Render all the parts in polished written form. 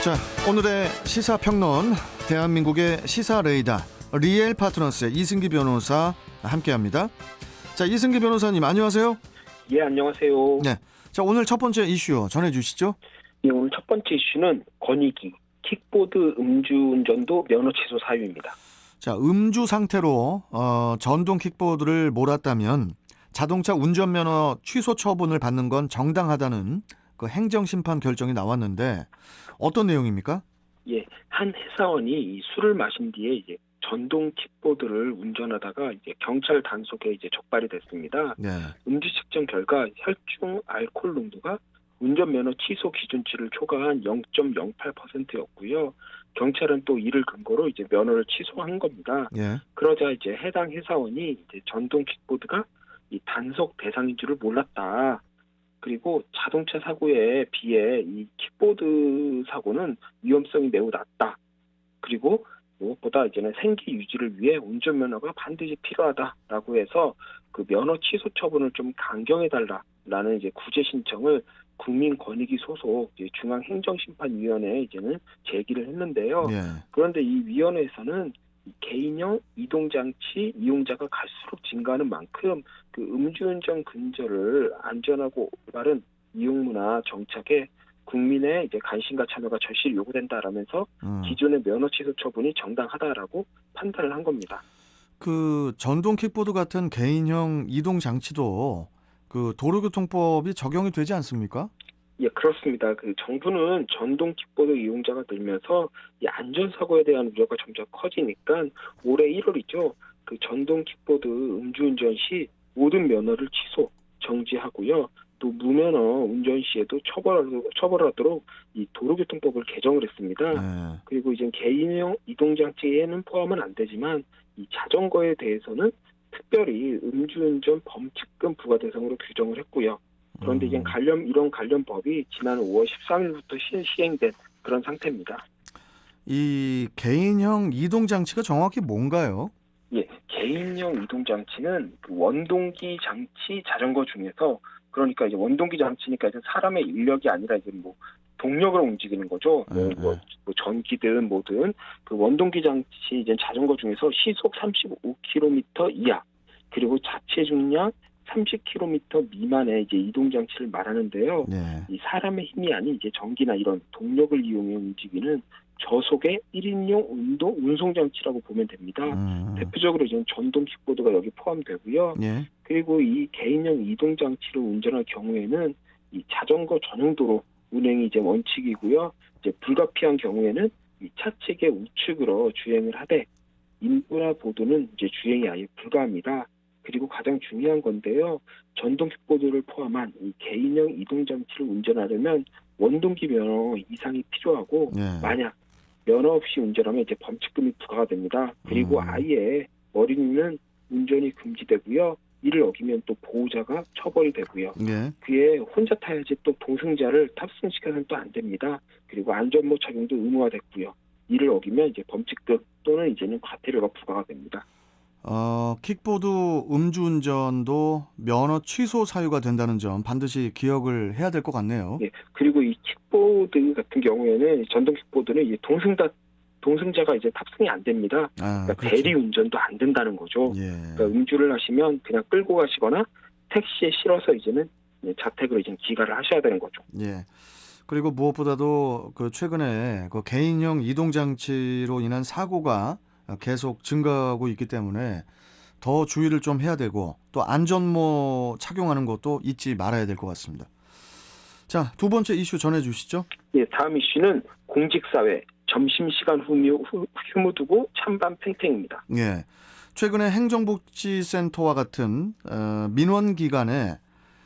자, 오늘의 시사평론, 대한민국의 시사 레이더 리엘 파트너스의 이승기 변호사 함께합니다. 자, 이승기 변호사님 안녕하세요. 예, 안녕하세요. 네, 자 오늘 첫 번째 이슈 전해주시죠. 예, 오늘 첫 번째 이슈는 권익위, 킥보드 음주운전도 면허 취소 사유입니다. 자, 음주 상태로 전동 킥보드를 몰았다면 자동차 운전면허 취소 처분을 받는 건 정당하다는 그 행정심판 결정이 나왔는데 어떤 내용입니까? 예, 한 회사원이 이 술을 마신 뒤에 이제 전동 킥보드를 운전하다가 이제 경찰 단속에 이제 적발이 됐습니다. 네. 음주 측정 결과 혈중 알코올 농도가 운전면허 취소 기준치를 초과한 0.08%였고요. 경찰은 또 이를 근거로 이제 면허를 취소한 겁니다. 예. 그러자 이제 해당 회사원이 이제 전동 킥보드가 이 단속 대상인 줄을 몰랐다. 그리고 자동차 사고에 비해 이 킥보드 사고는 위험성이 매우 낮다. 그리고 무엇보다 이제는 생계 유지를 위해 운전면허가 반드시 필요하다라고 해서 그 면허 취소 처분을 좀 강경해달라라는 이제 구제 신청을 국민권익위 소속 중앙행정심판위원회에 이제는 제기를 했는데요. 예. 그런데 이 위원회에서는 개인형 이동장치 이용자가 갈수록 증가하는 만큼 그 음주운전 근절을 안전하고 올바른 이용문화 정착에 국민의 이제 관심과 참여가 절실히 요구된다라면서 기존의 면허 취소 처분이 정당하다라고 판단을 한 겁니다. 그 전동 킥보드 같은 개인형 이동 장치도 그 도로교통법이 적용이 되지 않습니까? 예, 그렇습니다. 그 정부는 전동 킥보드 이용자가 늘면서 이 안전사고에 대한 우려가 점점 커지니까 올해 1월이죠. 그 전동 킥보드 음주운전 시 모든 면허를 취소, 정지하고요. 또 무면허 운전 시에도 처벌하도록 이 도로교통법을 개정을 했습니다. 네. 그리고 이제 개인형 이동장치에는 포함은 안 되지만 이 자전거에 대해서는 특별히 음주운전 범칙금 부과 대상으로 규정을 했고요. 그런데 이제 이런 관련 법이 지난 5월 13일부터 시행된 그런 상태입니다. 이 개인형 이동 장치가 정확히 뭔가요? 예, 개인형 이동 장치는 그 원동기 장치 자전거 중에서 그러니까 이제 원동기 장치니까 이제 사람의 인력이 아니라 이제 뭐 동력으로 움직이는 거죠. 뭐 전기든 뭐든 그 원동기 장치 이제 자전거 중에서 시속 35km 이하 그리고 자체 중량 30km 미만의 이제 이동 장치를 말하는데요. 네. 이 사람의 힘이 아닌 이제 전기나 이런 동력을 이용해 움직이는 저속의 1인용 운송 장치라고 보면 됩니다. 대표적으로 이제 전동 킥보드가 여기 포함되고요. 예. 그리고 이 개인형 이동 장치를 운전할 경우에는 이 자전거 전용도로 운행이 이제 원칙이고요. 이제 불가피한 경우에는 이 차측의 우측으로 주행을 하되 인도나 보도는 이제 주행이 아예 불가합니다. 그리고 가장 중요한 건데요. 전동 킥보드를 포함한 이 개인형 이동 장치를 운전하려면 원동기 면허 이상이 필요하고 만약 면허 없이 운전하면 이제 범칙금이 부과가 됩니다. 그리고 아예 어린이는 운전이 금지되고요. 이를 어기면 또 보호자가 처벌이 되고요. 그에 혼자 타야지 또 동승자를 탑승시켜서는 또 안 됩니다. 그리고 안전모 착용도 의무화됐고요. 이를 어기면 이제 범칙금 또는 이제는 과태료가 부과가 됩니다. 킥보드 음주운전도 면허 취소 사유가 된다는 점 반드시 기억을 해야 될 것 같네요. 예, 그리고 이 킥보드 같은 경우에는 전동 킥보드는 이 동승자가 이제 탑승이 안 됩니다. 그러니까 그렇죠. 대리 운전도 안 된다는 거죠. 예. 그러니까 음주를 하시면 그냥 끌고 가시거나 택시에 실어서 이제는 자택으로 이제 귀가를 하셔야 되는 거죠. 예. 그리고 무엇보다도 그 최근에 그 개인형 이동 장치로 인한 사고가 계속 증가하고 있기 때문에 더 주의를 좀 해야 되고 또 안전모 착용하는 것도 잊지 말아야 될 것 같습니다. 자, 두 번째 이슈 전해주시죠. 예, 다음 이슈는 공직사회 점심시간 휴무 두고 찬반 팽팽입니다. 예, 최근에 행정복지센터와 같은 민원기관에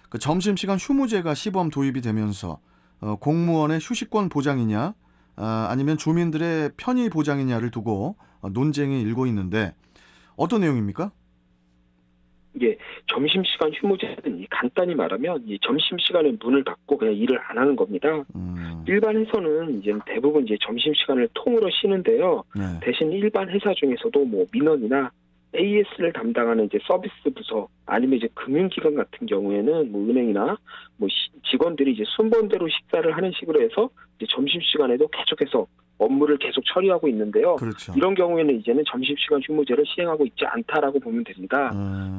그 점심시간 휴무제가 시범 도입이 되면서 공무원의 휴식권 보장이냐 아니면 주민들의 편의 보장이냐를 두고 논쟁이 일고 있는데 어떤 내용입니까? 예, 점심시간 휴무제는 간단히 말하면 이 점심시간에 문을 닫고 그냥 일을 안 하는 겁니다. 일반 회사는 이제 대부분 이제 점심시간을 통으로 쉬는데요. 대신 일반 회사 중에서도 뭐 민원이나 AS를 담당하는 이제 서비스 부서 아니면 이제 금융기관 같은 경우에는 뭐 은행이나 뭐 직원들이 이제 순번대로 식사를 하는 식으로 해서 이제 점심시간에도 계속해서 업무를 계속 처리하고 있는데요. 그렇죠. 이런 경우에는 이제는 점심시간 휴무제를 시행하고 있지 않다라고 보면 됩니다.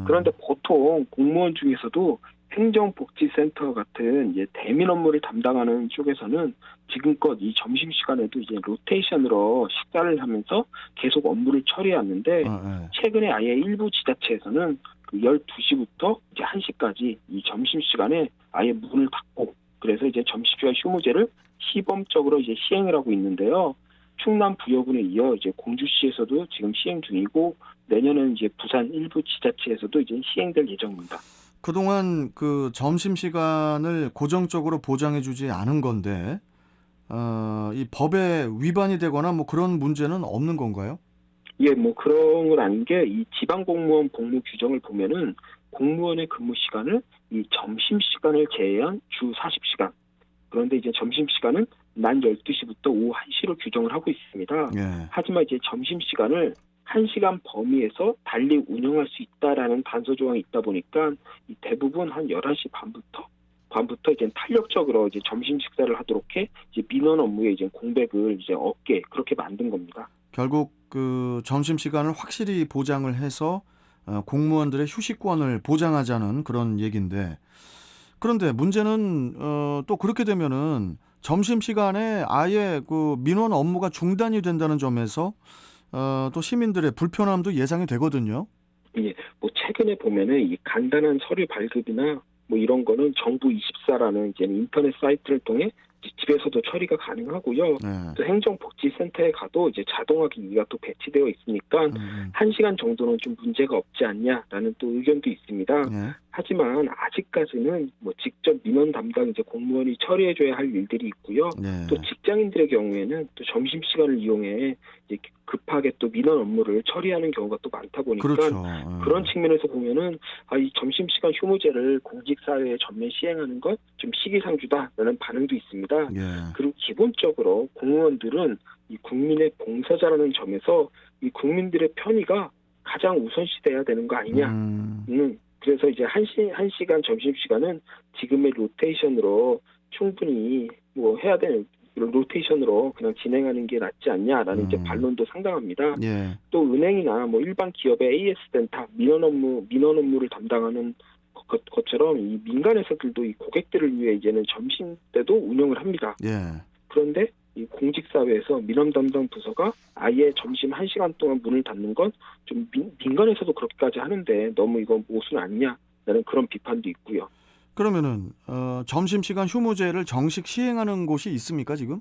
그런데 보통 공무원 중에서도 행정복지센터 같은 이제 대민 업무를 담당하는 쪽에서는 지금껏 이 점심시간에도 이제 로테이션으로 식사를 하면서 계속 업무를 처리했는데 네. 최근에 아예 일부 지자체에서는 그 12시부터 이제 1시까지 이 점심시간에 아예 문을 닫고 그래서 이제 점심시간 휴무제를 시범적으로 이제 시행을 하고 있는데요. 충남 부여군에 이어 이제 공주시에서도 지금 시행 중이고 내년은 이제 부산 일부 지자체에서도 이제 시행될 예정입니다. 그동안 그 점심시간을 고정적으로 보장해주지 않은 건데, 이 법에 위반이 되거나 뭐 그런 문제는 없는 건가요? 예, 뭐 그런 건 아닌 게 이 지방공무원 복무 규정을 보면은 공무원의 근무 시간을 이 점심시간을 제외한 주 40시간. 그런데 이제 점심시간은 낮 12시부터 오후 1시로 규정을 하고 있습니다. 예. 하지만 이제 점심시간을 1시간 범위에서 달리 운영할 수 있다라는 단서 조항이 있다 보니까 이 대부분 한 11시 반부터 이제 탄력적으로 이제 점심 식사를 하도록 해 이제 민원 업무에 이제 공백을 이제 얻게 그렇게 만든 겁니다. 결국 그 점심시간을 확실히 보장을 해서 공무원들의 휴식권을 보장하자는 그런 얘기인데, 그런데 문제는 또 그렇게 되면은 점심시간에 아예 그 민원 업무가 중단이 된다는 점에서 또 시민들의 불편함도 예상이 되거든요. 예, 뭐 최근에 보면은 이 간단한 서류 발급이나 뭐 이런 거는 정부24라는 이제 인터넷 사이트를 통해 이제 집에서도 처리가 가능하고요. 네. 또 행정복지센터에 가도 이제 자동화 기기가 또 배치되어 있으니까 1시간 정도는 좀 문제가 없지 않냐라는 또 의견도 있습니다. 네. 하지만 아직까지는 뭐 직접 민원 담당 이제 공무원이 처리해줘야 할 일들이 있고요. 네. 또 직장인들의 경우에는 또 점심시간을 이용해 이제 급하게 또 민원 업무를 처리하는 경우가 또 많다 보니까 그렇죠. 그런 측면에서 보면은 이 점심시간 휴무제를 공직사회에 전면 시행하는 것 좀 시기상조다라는 반응도 있습니다. 예. 그리고 기본적으로 공무원들은 이 국민의 봉사자라는 점에서 이 국민들의 편의가 가장 우선시돼야 되는 거 아니냐. 그래서 이제 1시간 점심시간은 지금의 로테이션으로 충분히 뭐 해야 되는 로테이션으로 그냥 진행하는 게 낫지 않냐라는 이제 반론도 상당합니다. 예. 또 은행이나 뭐 일반 기업의 AS는 다 민원 업무를 담당하는 것처럼 이 민간 회사들도 이 고객들을 위해 이제는 점심 때도 운영을 합니다. 예. 그런데 이 공직사회에서 민원 담당 부서가 아예 점심 1시간 동안 문을 닫는 건 좀 민간에서도 그렇게까지 하는데 너무 이건 모순 아니냐라는 그런 비판도 있고요. 그러면은 점심시간 휴무제를 정식 시행하는 곳이 있습니까 지금?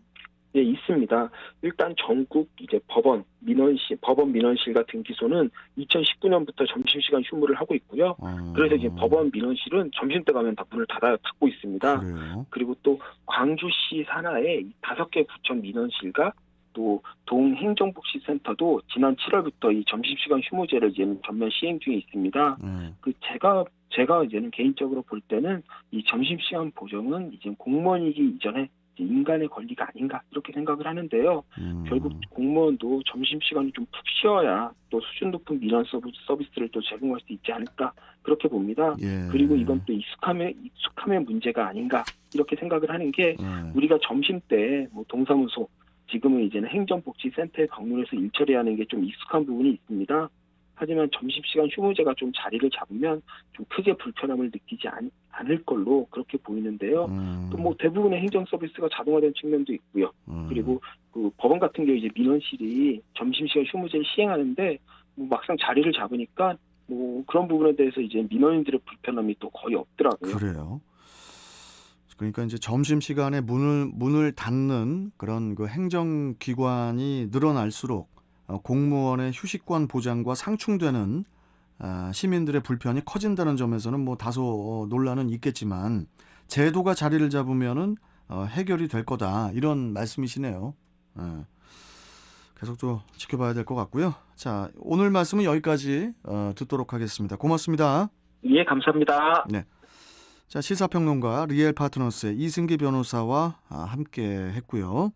예, 있습니다. 일단 전국 이제 법원 민원실 같은 기소는 2019년부터 점심시간 휴무를 하고 있고요. 그래서 이제 법원 민원실은 점심때 가면 다 문을 닫고 있습니다. 그래요? 그리고 또 광주시 산하에 5개 구청 민원실과 또 동행정복지센터도 지난 7월부터 이 점심시간 휴무제를 이제는 전면 시행 중에 있습니다. 그 제가 이제는 개인적으로 볼 때는 이 점심시간 보정은 이제 공무원이기 이전에 인간의 권리가 아닌가 이렇게 생각을 하는데요. 결국 공무원도 점심시간이 좀 푹 쉬어야 또 수준 높은 민원 서비스를 또 제공할 수 있지 않을까 그렇게 봅니다. 예. 그리고 이건 또 익숙함의 문제가 아닌가 이렇게 생각을 하는 게 우리가 점심 때 뭐 동사무소 지금은 이제는 행정복지센터에 방문해서 일 처리하는 게 좀 익숙한 부분이 있습니다. 하지만 점심시간 휴무제가 좀 자리를 잡으면 좀 크게 불편함을 느끼지 않을 걸로 그렇게 보이는데요. 또 뭐 대부분의 행정 서비스가 자동화된 측면도 있고요. 그리고 그 법원 같은 경우 이제 민원실이 점심시간 휴무제를 시행하는데 뭐 막상 자리를 잡으니까 뭐 그런 부분에 대해서 이제 민원인들의 불편함이 또 거의 없더라고요. 그래요. 그러니까 이제 점심시간에 문을 닫는 그런 그 행정기관이 늘어날수록 공무원의 휴식권 보장과 상충되는 시민들의 불편이 커진다는 점에서는 뭐 다소 논란은 있겠지만 제도가 자리를 잡으면은 해결이 될 거다 이런 말씀이시네요. 계속 좀 지켜봐야 될 것 같고요. 자, 오늘 말씀은 여기까지 듣도록 하겠습니다. 고맙습니다. 예, 감사합니다. 네. 자, 시사평론가 리엘 파트너스의 이승기 변호사와 함께 했고요.